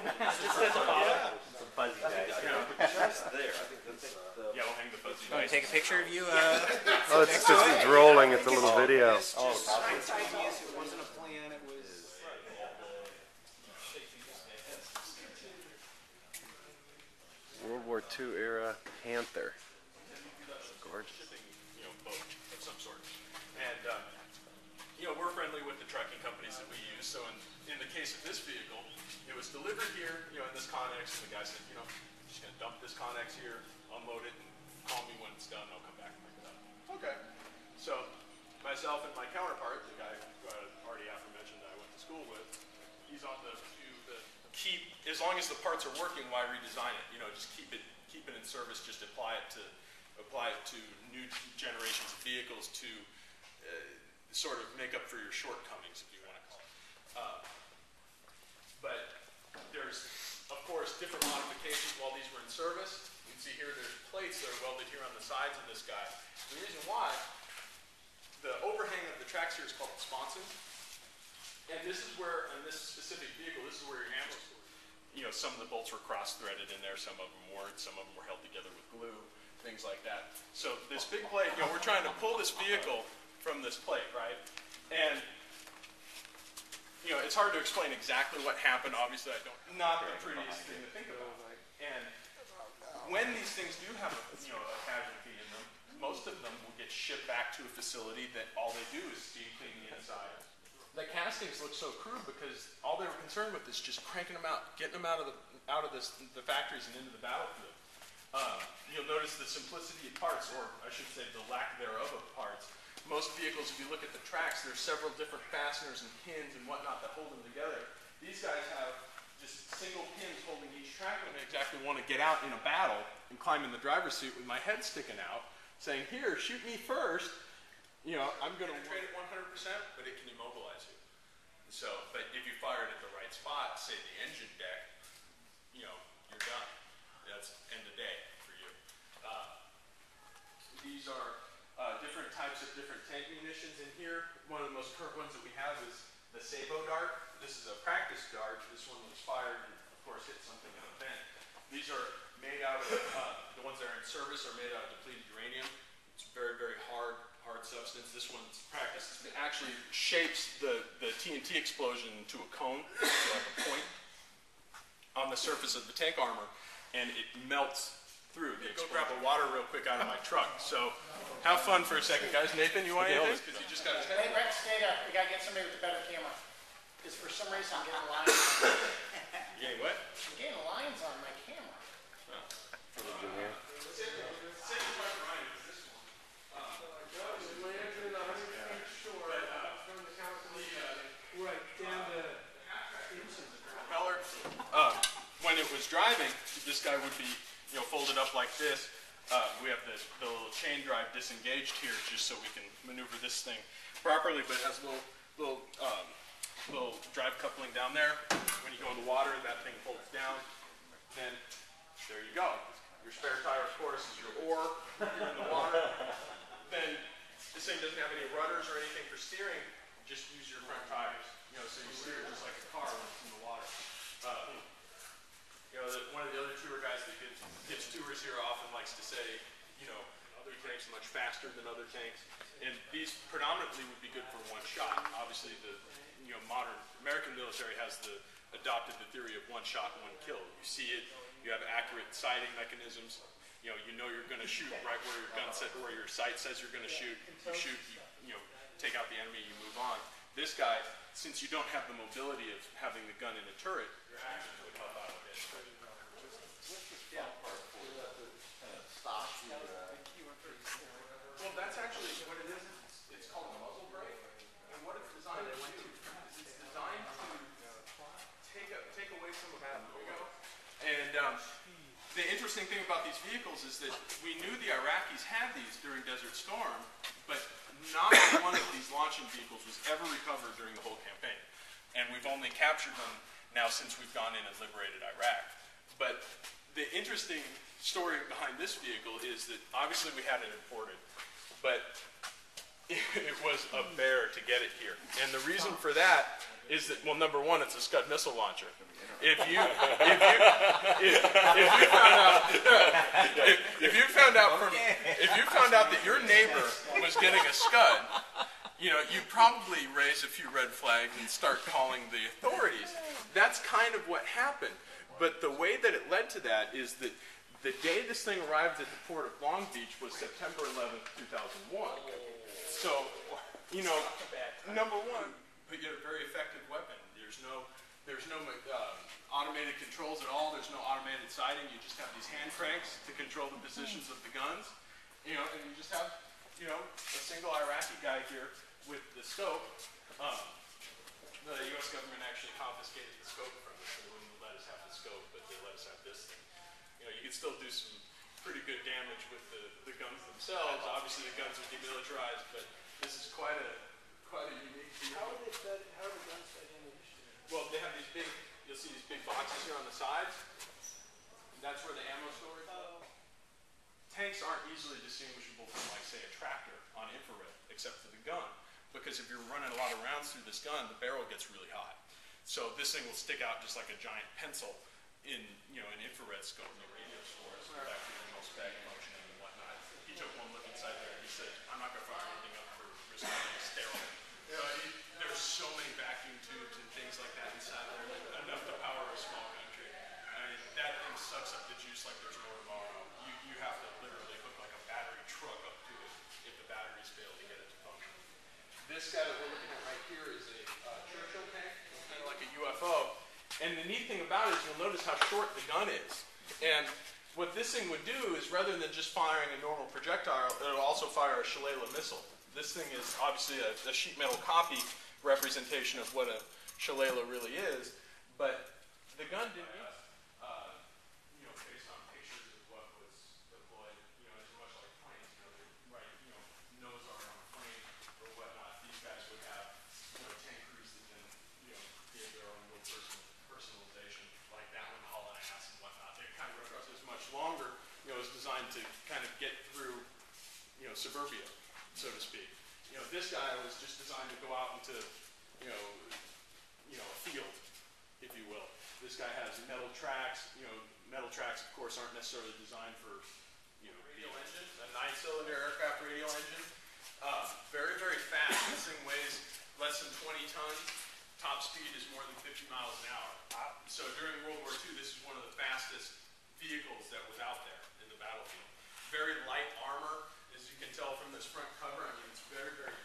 It's a fuzzy dice. Just there. I think that's yeah, we'll hang the fuzzy Want dice. to take a picture of you? Oh, it's rolling. It's a little video. Oh, it wasn't a plan. It was. World War II era Panther. Gorgeous. Boat of some sort. And, we're friendly with the trucking companies that we use. So in the case of this vehicle, it was delivered here, in this Connex, and the guy said, I'm just going to dump this Connex here, unload it, and call me when it's done, I'll come back and pick it up. Okay. So myself and my counterpart, the guy who I already aforementioned that I went to school with, he's on the keep, as long as the parts are working, why redesign it? Just keep it in service, just apply it to new generations of vehicles to sort of make up for your shortcomings, if you want to call it. But there's, of course, different modifications while these were in service. You can see here there's plates that are welded here on the sides of this guy. The reason why, the overhang of the tracks here is called the sponson. And this is where, in this specific vehicle, this is where your ammo store. Some of the bolts were cross-threaded in there, some of them weren't, some of them were held together with glue, things like that. So this big plate, we're trying to pull this vehicle from this plate, right? And, it's hard to explain exactly what happened. Obviously, not the prettiest thing to think about. And when these things do have a casualty in them, most of them will get shipped back to a facility that all they do is steam clean the inside. The castings look so crude because all they were concerned with is just cranking them out, getting them out of the factories and into the battlefield. You'll notice the simplicity of parts, or I should say the lack thereof of parts. Most vehicles, if you look at the tracks, there's several different fasteners and pins and whatnot that hold them together. These guys have just single pins holding each track. I don't exactly want to get out in a battle and climb in the driver's seat with my head sticking out, saying, "Here, shoot me first." I'm going to trade it 100%, but it can immobilize you. So, but if you fire it at the right spot, say the engine deck, you're done. That's end of day for you. These are different types of different tank munitions in here. One of the most current ones that we have is the Sabo dart. This is a practice dart. This one was fired and, of course, hit something in a vent. These are made out of, the ones that are in service are made out of depleted uranium. It's very, very hard substance. This one's practice. It actually shapes the TNT explosion into a cone, so like a point, on the surface of the tank armor, and it melts through. Go grab a water real quick out of my truck. So have fun for a second, guys. Nathan, you want anything? Because you just got a Hey, Rex, stay there. We got to get somebody with a better camera. Because for some reason I'm getting lines on You getting what? I'm getting lines on my camera. When it was driving, this guy would be, folded up like this. We have the little chain drive disengaged here, just so we can maneuver this thing properly. But it has a little drive coupling down there. When you go in the water, that thing folds down. Then there you go. Your spare tire, of course, is your oar. You're in the water. Then this thing doesn't have any rudders or anything for steering. Just use your front tires. So you steer it just like a car when it's in the water. One of the other tour guys that gives tours here often likes to say, other tanks are much faster than other tanks, and these predominantly would be good for one shot. Obviously, the modern American military has adopted the theory of one shot, one kill. You see it, you have accurate sighting mechanisms. You're going to shoot right where your gun set, where your sight says you're going to shoot. You shoot, you take out the enemy, you move on. This guy, since you don't have the mobility of having the gun in a turret, your action would help out a bit. Yeah. Well, that's actually what it is. It's called a muzzle brake, and what it's designed to do is it's designed to take away some of that. There we go. And the interesting thing about these vehicles is that we knew the Iraqis had these during Desert Storm, but not one of these launching vehicles was ever recovered during the whole campaign. And we've only captured them now since we've gone in and liberated Iraq. But the interesting story behind this vehicle is that obviously we had it imported, but it was a bear to get it here. And the reason for that is that, well, number one, it's a Scud missile launcher. If you found out that your neighbor was getting a Scud, you know, you'd probably raise a few red flags and start calling the authorities. That's kind of what happened. But the way that it led to that is that the day this thing arrived at the port of Long Beach was September 11th, 2001. So, you know, number one, you get a very effective weapon. There's no automated controls at all. There's no automated sighting. You just have these hand cranks to control the positions of the guns. You know, and you just have, you know, a single Iraqi guy here with the scope. The U.S. government actually confiscated the scope from us. They wouldn't let us have the scope, but they let us have this thing. You know, you can still do some pretty good damage with the guns themselves. Obviously, the guns are demilitarized, but this is quite a unique vehicle. How are the guns fed ammunition? Well, they have these big, you'll see these big boxes here on the sides. And that's where the ammo storage is. Tanks aren't easily distinguishable from, like, say, a tractor on infrared, except for the gun. Because if you're running a lot of rounds through this gun, the barrel gets really hot. So this thing will stick out just like a giant pencil in, you know, an infrared scope in the radio stores, with actually original spec functioning and whatnot. He took one look inside there and he said, I'm not going to fire anything up for risk of being sterile. There's so many vacuum tubes and things like that inside there, enough to power a small country. I mean, that thing sucks up the juice like there's no tomorrow. You have to literally hook like a battery truck up to it if the batteries fail to get it to function. This guy that we're looking at right here is a Churchill tank, kind of like a UFO. And the neat thing about it is you'll notice how short the gun is. And what this thing would do is, rather than just firing a normal projectile, it'll also fire a Shalala missile. This thing is obviously a sheet metal copy representation of what a Shalala really is, but the gun didn't use you know, based on pictures of what was deployed, you know, it's much like planes, you know, right, you know, nose arm on a plane or whatnot. These guys would have, you know, tank crews that then, you know, give their own little personalization, like that one hauling ass and whatnot. They kind of is much longer, you know, is designed to kind of get through, you know, suburbia, so to speak. You know, this guy was just designed to go out into, you know, a field, if you will. This guy has metal tracks. You know, metal tracks, of course, aren't necessarily designed for, you know, radial engine, a 9-cylinder aircraft radial engine. Very, very fast. This thing weighs less than 20 tons. Top speed is more than 50 miles an hour. So during World War II, this is one of the fastest vehicles that was out there in the battlefield. Very light armor, as you can tell from this front cover. I mean, it's very, very